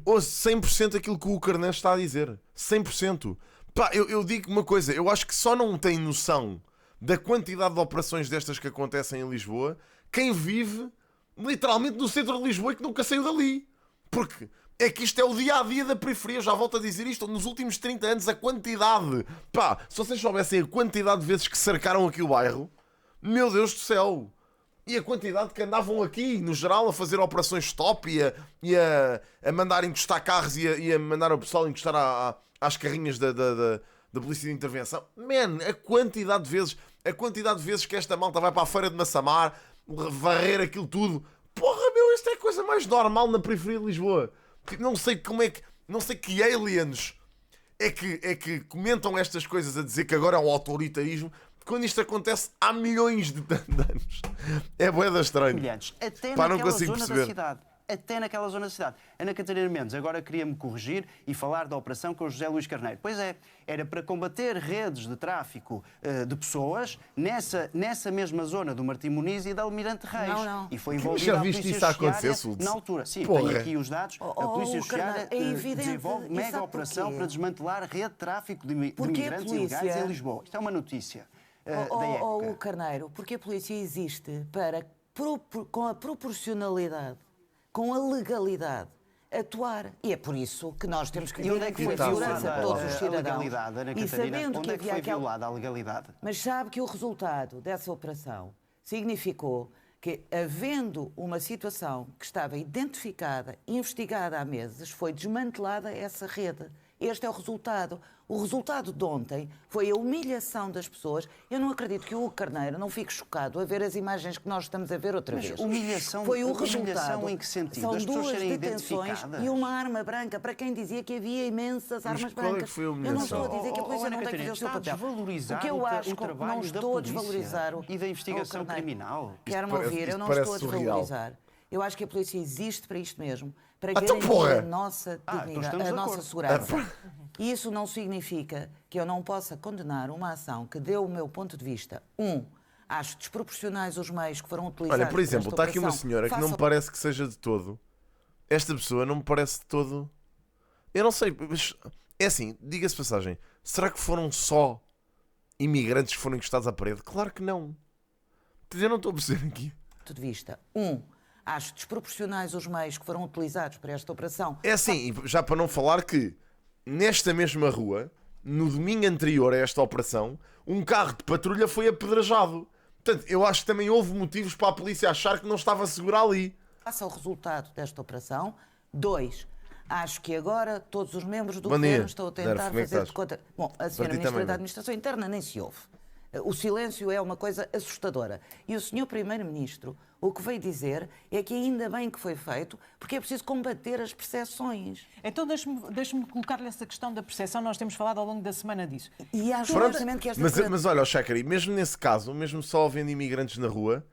Ouço 100% aquilo que o Carneiro está a dizer. 100%. Pá, eu digo uma coisa. Eu acho que só não tem noção da quantidade de operações destas que acontecem em Lisboa quem vive literalmente no centro de Lisboa e que nunca saiu dali. Porque é que isto é o dia-a-dia da periferia. Eu já volto a dizer isto. Nos últimos 30 anos a quantidade... Pá, se vocês soubessem a quantidade de vezes que cercaram aqui o bairro, meu Deus do céu. E a quantidade que andavam aqui, no geral, a fazer operações stop e a mandar encostar carros e a mandar o pessoal encostar às carrinhas da polícia de intervenção. Man, a quantidade de vezes que esta malta vai para a feira de Massamar, varrer aquilo tudo. Porra, meu, isto é a coisa mais normal na periferia de Lisboa. Não sei que aliens é que comentam estas coisas a dizer que agora é um autoritarismo. Quando isto acontece há milhões de anos. É bué da estranho. Até naquela zona da cidade. Até naquela zona da cidade. Ana Catarina Mendes agora queria-me corrigir e falar da operação com o José Luís Carneiro. Pois é, era para combater redes de tráfico de pessoas nessa mesma zona do Martim Muniz e da Almirante Reis. Não. E foi envolvida a Polícia Judiciária na altura. Sim, Porra. tem aqui os dados. A Polícia Judiciária desenvolve mega operação para desmantelar a rede de tráfico de imigrantes ilegais em Lisboa. Isto é uma notícia. O Carneiro, porque a polícia existe para, com a proporcionalidade, com a legalidade, atuar. E é por isso que nós temos que garantir a segurança de todos os cidadãos. E sabendo que havia violada a legalidade. Mas sabe que o resultado dessa operação significou que, havendo uma situação que estava identificada, investigada há meses, foi desmantelada essa rede. Este é o resultado. O resultado de ontem foi a humilhação das pessoas. Eu não acredito que o Hugo Carneiro não fique chocado a ver as imagens que nós estamos a ver outra vez. Humilhação, foi o humilhação resultado. em que sentido? São as pessoas 2 serem detenções e uma arma branca para quem dizia que havia imensas armas brancas. Foi a eu não estou a dizer que a polícia não tem que fazer o seu papel. O que eu acho que não estou a desvalorizar e da investigação criminal. Quero-me ouvir, eu não estou a desvalorizar. Eu acho que a polícia existe para isto mesmo, para garantir a nossa dignidade, a nossa segurança. E isso não significa que eu não possa condenar uma ação que deu o meu ponto de vista. Acho desproporcionais os meios que foram utilizados. Olha, por exemplo, está aqui uma senhora que não me parece que seja de todo. Esta pessoa não me parece de todo. Eu não sei, mas é assim, diga-se passagem. Será que foram só imigrantes que foram encostados à parede? Claro que não. Eu não estou a perceber aqui. Ponto de vista. Acho desproporcionais os meios que foram utilizados para esta operação. É assim, já para não falar que nesta mesma rua, no domingo anterior a esta operação, um carro de patrulha foi apedrejado. Portanto, eu acho que também houve motivos para a polícia achar que não estava segura ali. Passa o resultado desta operação. 2. Acho que agora todos os membros do governo estão a tentar fazer de conta. Bom, a senhora Ministra da Administração Interna nem se ouve. O silêncio é uma coisa assustadora. E o senhor Primeiro-Ministro, o que veio dizer é que ainda bem que foi feito, porque é preciso combater as percepções. Então deixe-me colocar-lhe essa questão da percepção. Nós temos falado ao longo da semana disso. E acho honestamente que esta mas olha, Chacari, mesmo nesse caso, mesmo só havendo imigrantes na rua,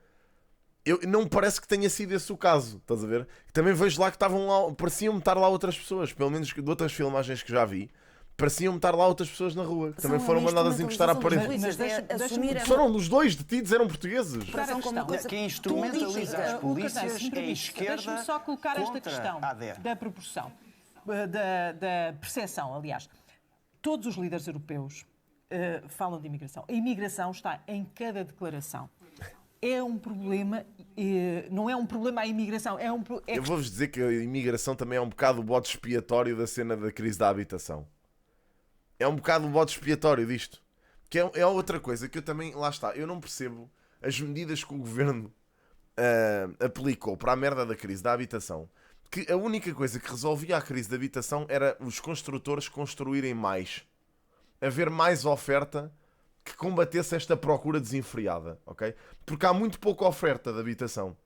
não me parece que tenha sido esse o caso, estás a ver? Também vejo lá que estavam lá, pareciam-me estar lá outras pessoas, pelo menos de outras filmagens que já vi. Pareciam-me estar lá outras pessoas na rua, que também foram mandadas encostar à parede. Foram os 2 detidos, eram portugueses. Quem instrumentaliza as polícias é a esquerda. Deixe-me só colocar esta questão da proporção, da percepção, aliás. Todos os líderes europeus falam de imigração. A imigração está em cada declaração. É um problema, não é um problema a imigração, Eu vou-vos dizer que a imigração também é um bocado o bode expiatório da cena da crise da habitação. É um bocado o bode expiatório disto. Que é outra coisa que eu também... Lá está. Eu não percebo as medidas que o governo aplicou para a merda da crise da habitação. Que a única coisa que resolvia a crise da habitação era os construtores construírem mais. Haver mais oferta que combatesse esta procura desenfreada. Ok? Porque há muito pouca oferta de habitação.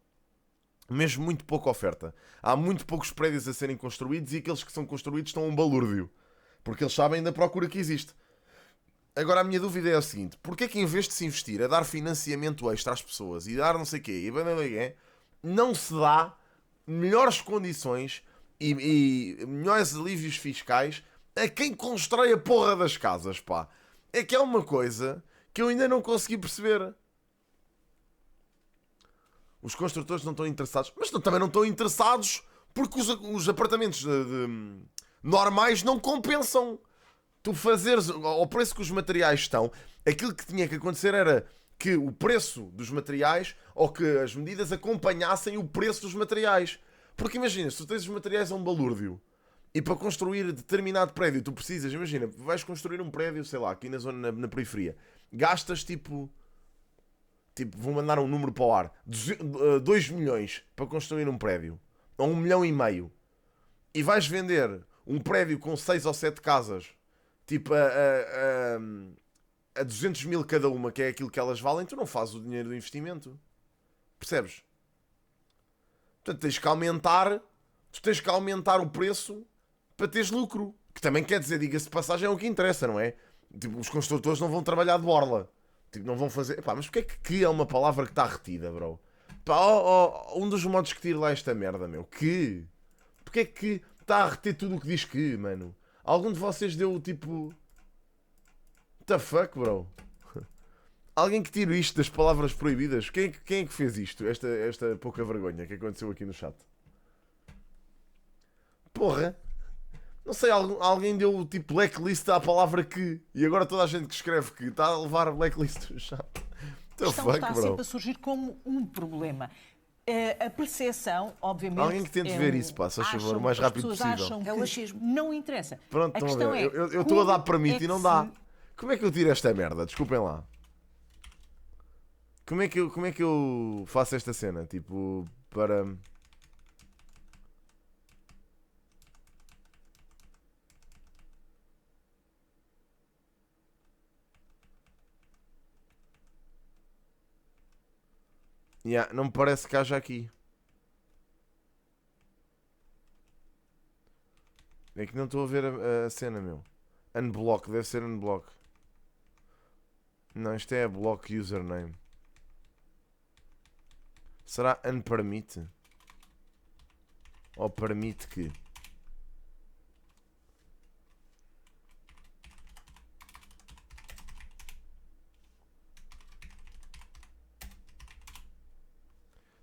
Mesmo muito pouca oferta. Há muito poucos prédios a serem construídos e aqueles que são construídos estão a um balúrdio. Porque eles sabem da procura que existe. Agora a minha dúvida é a seguinte: porquê é que em vez de se investir a dar financiamento extra às pessoas e dar não sei o quê, não se dá melhores condições e melhores alívios fiscais a quem constrói a porra das casas, pá? É que é uma coisa que eu ainda não consegui perceber. Os construtores não estão interessados, mas também não estão interessados porque os apartamentos normais não compensam. Tu fazeres ao preço que os materiais estão, aquilo que tinha que acontecer era que o preço dos materiais ou que as medidas acompanhassem o preço dos materiais. Porque imagina, se tu tens os materiais a um balúrdio e para construir determinado prédio tu precisas, imagina, vais construir um prédio, sei lá, aqui na zona, na periferia, gastas tipo, vou mandar um número para o ar, 2 milhões para construir um prédio, ou 1,5 milhão, e vais vender um prédio com 6 ou 7 casas, tipo a 200 mil cada uma, que é aquilo que elas valem, tu não fazes o dinheiro do investimento. Percebes? Portanto, tens que aumentar o preço para teres lucro. Que também quer dizer, diga-se de passagem, é o que interessa, não é? Tipo, os construtores não vão trabalhar de borla. Tipo, não vão fazer... Epá, mas porquê é que é uma palavra que está retida, bro? Pá, um dos modos que tira lá esta merda, meu. Que? Porquê é que está a reter tudo o que diz que, mano? Algum de vocês deu tipo... What the fuck, bro? Alguém que tire isto das palavras proibidas? Quem é que fez isto? Esta pouca vergonha que aconteceu aqui no chat? Porra! Não sei, alguém deu tipo blacklist à palavra que. E agora toda a gente que escreve que está a levar blacklist no chat. Está sempre a surgir como um problema. A percepção, obviamente... Alguém que tente ver isso, pá, se faz favor, o mais rápido possível. É o achismo. Não interessa. Pronto, a questão é... Eu estou a dar permito e não dá. Como é que eu tiro esta merda? Desculpem lá. Como é que eu faço esta cena? Tipo, para... Não me parece que haja aqui. É que não estou a ver a cena, meu. Unblock, deve ser unblock. Não, isto é block username. Será unpermit? Ou permite que?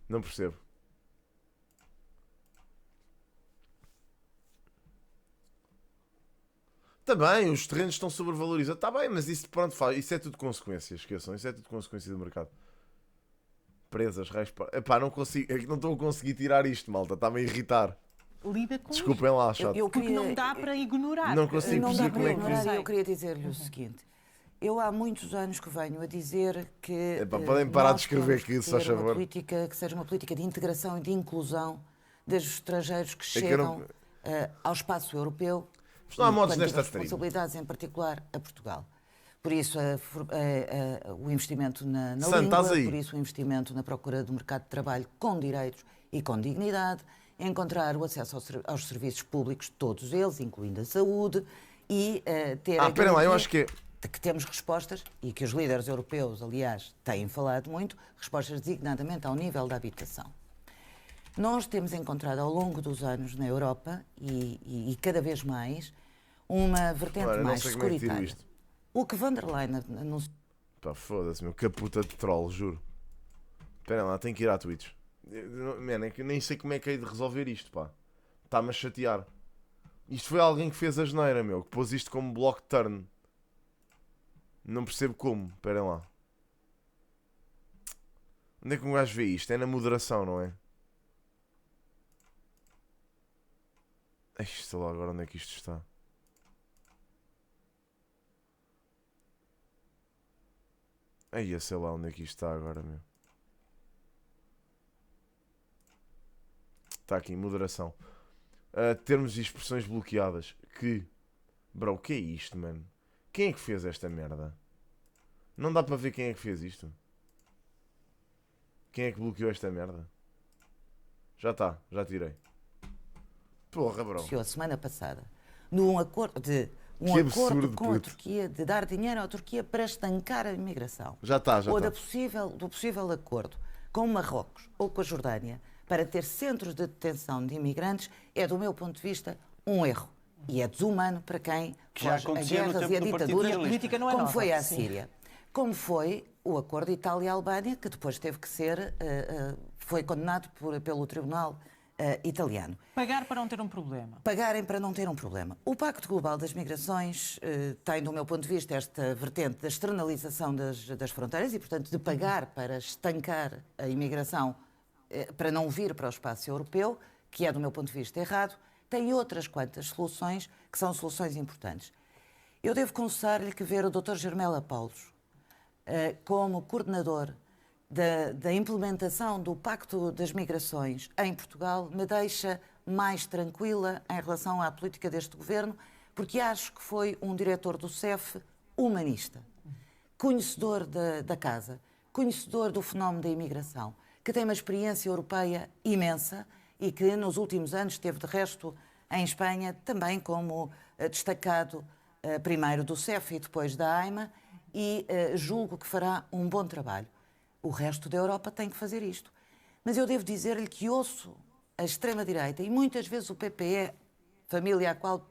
Não percebo. Também, os terrenos estão sobrevalorizados. Está bem, mas isso, pronto, isso é tudo consequências. Esqueçam, isso é tudo consequência do mercado. Presas, raios... Epá, não consigo... É que não estou a conseguir tirar isto, malta. Está-me a irritar. Lida com Desculpem lá, chato. Porque não dá para ignorar. Não consigo perceber como é que... Eu queria dizer-lhe o seguinte. Eu há muitos anos que venho a dizer que... podem parar de escrever aqui, se faz favor. Política, que seja uma política de integração e de inclusão dos estrangeiros que chegam ao espaço europeu. Mas não há modos nesta responsabilidades, em particular, a Portugal. Por isso, o investimento na língua, por isso o investimento na procura do mercado de trabalho com direitos e com dignidade, encontrar o acesso aos serviços públicos, todos eles, incluindo a saúde, e ter a espera lá, eu acho que temos respostas, e que os líderes europeus, aliás, têm falado muito, respostas designadamente ao nível da habitação. Nós temos encontrado ao longo dos anos na Europa, e cada vez mais, uma vertente mais securitária. O que van der Leyen anunciou... Foda-se, meu, que puta de troll, juro. Espera lá, tenho que ir à Twitch. É que eu nem sei como é que hei de resolver isto, pá. Está-me a chatear. Isto foi alguém que fez a geneira, meu, que pôs isto como block turn. Não percebo como, esperem lá. Onde é que um gajo vê isto? É na moderação, não é? Sei lá agora onde é que isto está. Sei lá onde é que isto está agora, meu. Está aqui, moderação. Termos e expressões bloqueadas. Bro, o que é isto, mano? Quem é que fez esta merda? Não dá para ver quem é que fez isto. Quem é que bloqueou esta merda? Já está, já tirei. Porra, bro. A semana passada, num acordo com a Turquia, de dar dinheiro à Turquia para estancar a imigração. Já está. Ou do possível acordo com Marrocos ou com a Jordânia para ter centros de detenção de imigrantes, é, do meu ponto de vista, um erro. E é desumano para quem foge a guerras e a ditaduras, como foi a Síria. Como foi o acordo Itália-Albânia, que depois teve que ser, foi condenado pelo Tribunal italiano. Pagar para não ter um problema. Pagarem para não ter um problema. O Pacto Global das Migrações tem, do meu ponto de vista, esta vertente da externalização das fronteiras e, portanto, de pagar para estancar a imigração, para não vir para o espaço europeu, que é, do meu ponto de vista, errado. Tem outras quantas soluções que são soluções importantes. Eu devo confessar-lhe que ver o Dr. Germela Paulos como coordenador da implementação do Pacto das Migrações em Portugal me deixa mais tranquila em relação à política deste governo, porque acho que foi um diretor do CEF humanista, conhecedor da casa, conhecedor do fenómeno da imigração, que tem uma experiência europeia imensa e que nos últimos anos esteve, de resto, em Espanha, também como destacado primeiro do CEF e depois da AIMA, e julgo que fará um bom trabalho. O resto da Europa tem que fazer isto. Mas eu devo dizer-lhe que ouço a extrema-direita e muitas vezes o PPE, família à qual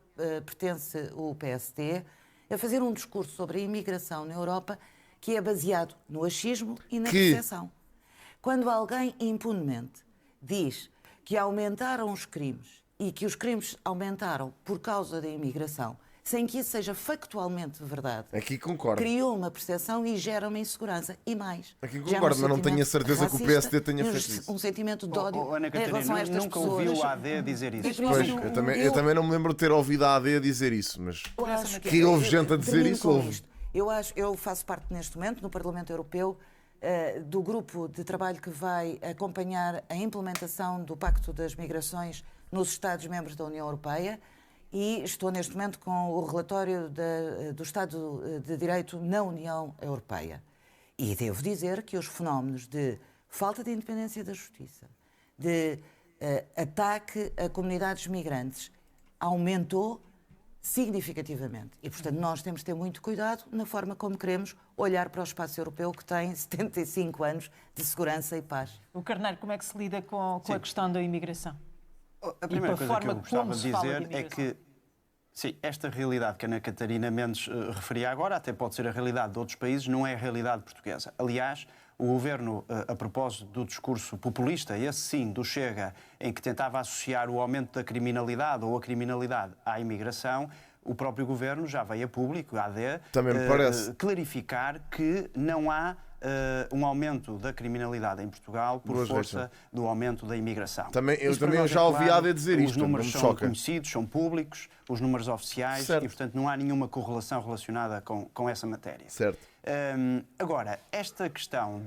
pertence o PSD, a fazer um discurso sobre a imigração na Europa que é baseado no achismo e na percepção. Quando alguém impunemente diz que aumentaram os crimes e que os crimes aumentaram por causa da imigração, sem que isso seja factualmente verdade. Aqui concordo. Criou uma percepção e gera uma insegurança. E mais. Aqui concordo, mas não tenho a certeza que o PSD tenha feito isso. Um sentimento de ódio Ana Catarina, em relação a estas nunca pessoas. ouviu a AD dizer isso. Pois, eu também não me lembro de ter ouvido a AD a dizer isso, mas que houve gente a dizer isso, houve. Eu faço parte neste momento, no Parlamento Europeu, do grupo de trabalho que vai acompanhar a implementação do Pacto das Migrações nos Estados-membros da União Europeia. E estou neste momento com o relatório do Estado de Direito na União Europeia. E devo dizer que os fenómenos de falta de independência da justiça, de ataque a comunidades migrantes, aumentou significativamente. E, portanto, nós temos de ter muito cuidado na forma como queremos olhar para o espaço europeu que tem 75 anos de segurança e paz. O Carneiro, como é que se lida com a questão da imigração? A primeira coisa que eu gostava de dizer é que, sim, esta realidade que a Ana Catarina Mendes referia agora, até pode ser a realidade de outros países, não é a realidade portuguesa. Aliás, o Governo, a propósito do discurso populista, esse sim, do Chega, em que tentava associar o aumento da criminalidade ou a criminalidade à imigração, o próprio Governo já veio a público, a AD, clarificar que não há um aumento da criminalidade em Portugal por força do aumento da imigração. Eu também já ouvi a AD dizer isto. Os números são conhecidos, são públicos, os números oficiais, e, portanto, não há nenhuma correlação relacionada com essa matéria. Certo. Agora, esta questão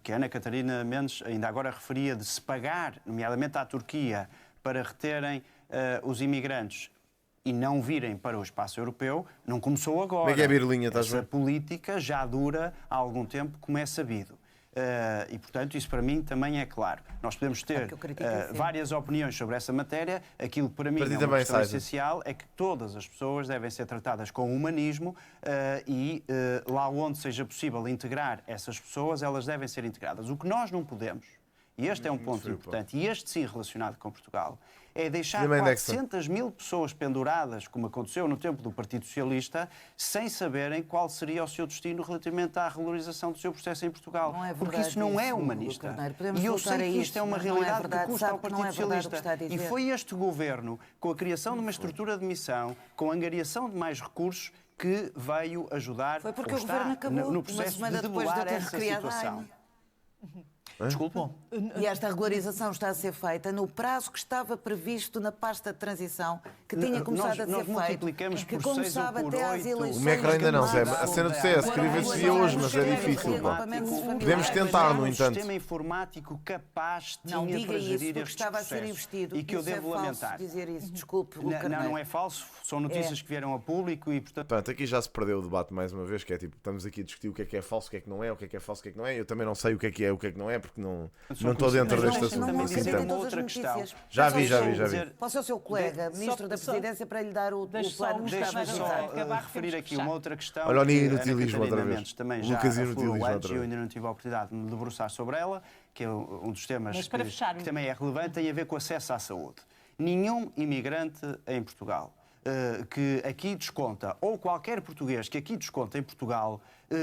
que a Ana Catarina Mendes ainda agora referia de se pagar, nomeadamente à Turquia, para reterem os imigrantes e não virem para o espaço europeu, não começou agora. Como é que é, Birlinha? Essa política já dura há algum tempo, como é sabido. E, portanto, isso para mim também é claro. Nós podemos ter várias opiniões sobre essa matéria. Aquilo que para mim é uma questão essencial é que todas as pessoas devem ser tratadas com humanismo e lá onde seja possível integrar essas pessoas, elas devem ser integradas. O que nós não podemos, e este é um ponto importante, e este sim relacionado com Portugal, é deixar 400 mil pessoas penduradas, como aconteceu no tempo do Partido Socialista, sem saberem qual seria o seu destino relativamente à regularização do seu processo em Portugal. Porque isso não é humanista. E eu sei que isto é uma realidade que custa ao Partido Socialista. E foi este governo, com a criação de uma estrutura de missão, com a angariação de mais recursos, que veio ajudar foi porque o governo acabou no processo de debelar essa situação. Desculpa. E esta regularização está a ser feita no prazo que estava previsto na pasta de transição, que tinha começado a ser feito, que começava até às eleições. O MECRO ainda não, Zé. A cena do CS queria ver se via hoje, mas é difícil. Podemos tentar, no entanto. Um sistema informático capaz tinha para gerir estes estava a ser investido. E que eu devo lamentar. Dizer isso. Desculpe, não é falso. São notícias que vieram a público e, portanto, aqui já se perdeu o debate mais uma vez, que é tipo, estamos aqui a discutir o que é falso, o que é que não é, o que é falso, o que é que não é. Eu também não sei o que é que não é, porque não estou dentro deste assunto. Uma outra questão. Já vi. Posso ser o seu colega, Ministro da Presidência, para lhe dar o plano de Deixe-me só referir aqui uma outra questão. Olha o inutilismo outra vez. Também já aflorou antes, eu ainda não tive a oportunidade de me debruçar sobre ela, que é um dos temas que também é relevante, tem a ver com o acesso à saúde. Nenhum imigrante em Portugal que aqui desconta, ou qualquer português que aqui desconta em Portugal,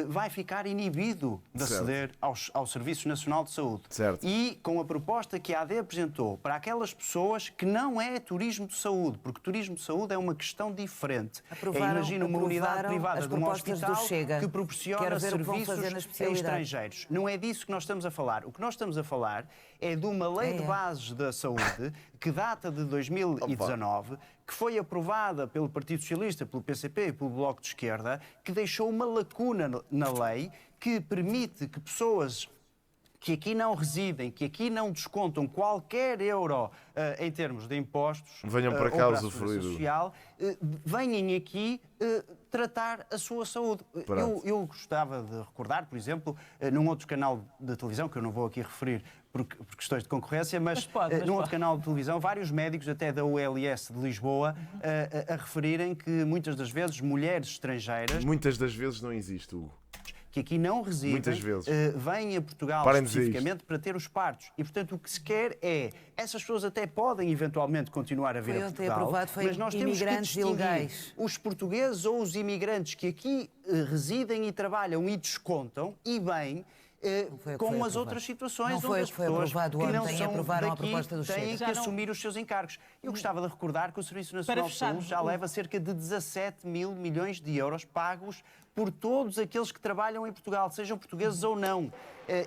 vai ficar inibido de aceder ao Serviço Nacional de Saúde. Certo. E com a proposta que a AD apresentou para aquelas pessoas que não é turismo de saúde, porque turismo de saúde é uma questão diferente. Imagina uma unidade privada de um hospital que proporciona serviços a estrangeiros. Não é disso que nós estamos a falar. O que nós estamos a falar é de uma lei de bases da saúde que data de 2019, que foi aprovada pelo Partido Socialista, pelo PCP e pelo Bloco de Esquerda, que deixou uma lacuna na lei que permite que pessoas que aqui não residem, que aqui não descontam qualquer euro em termos de impostos, venham para cá usufruir social, venham aqui tratar a sua saúde. Eu gostava de recordar, por exemplo, num outro canal de televisão, que eu não vou aqui referir por questões de concorrência, mas num outro canal de televisão, vários médicos, até da ULS de Lisboa, a referirem que muitas das vezes mulheres estrangeiras... Muitas das vezes não existe, Hugo. Que aqui não residem, vêm a Portugal especificamente para ter os partos. E, portanto, o que se quer é... Essas pessoas até podem, eventualmente, continuar a vir a Portugal, mas nós temos que distinguir os portugueses ou os imigrantes que aqui residem e trabalham e descontam, e bem... com as outras situações onde as pessoas que não são daqui têm que assumir os seus encargos. Eu gostava de recordar que o Serviço Nacional de Saúde já leva cerca de 17 mil milhões de euros pagos por todos aqueles que trabalham em Portugal, sejam portugueses ou não.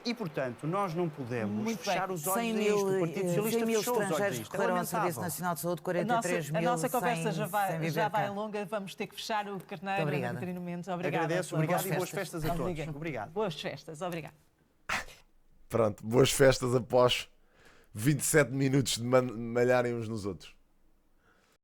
E, portanto, nós não podemos fechar os olhos a isto. O Partido Socialista fechou os olhos a isto. Recorreram ao Serviço Nacional de Saúde, 43 mil. A nossa conversa já vai longa, vamos ter que fechar. O Carneiro, Ana Catarina Mendes, obrigada. Agradeço, obrigado e boas festas a todos. Obrigado. Boas festas, obrigado. Pronto, boas festas após 27 minutos de malharem uns nos outros.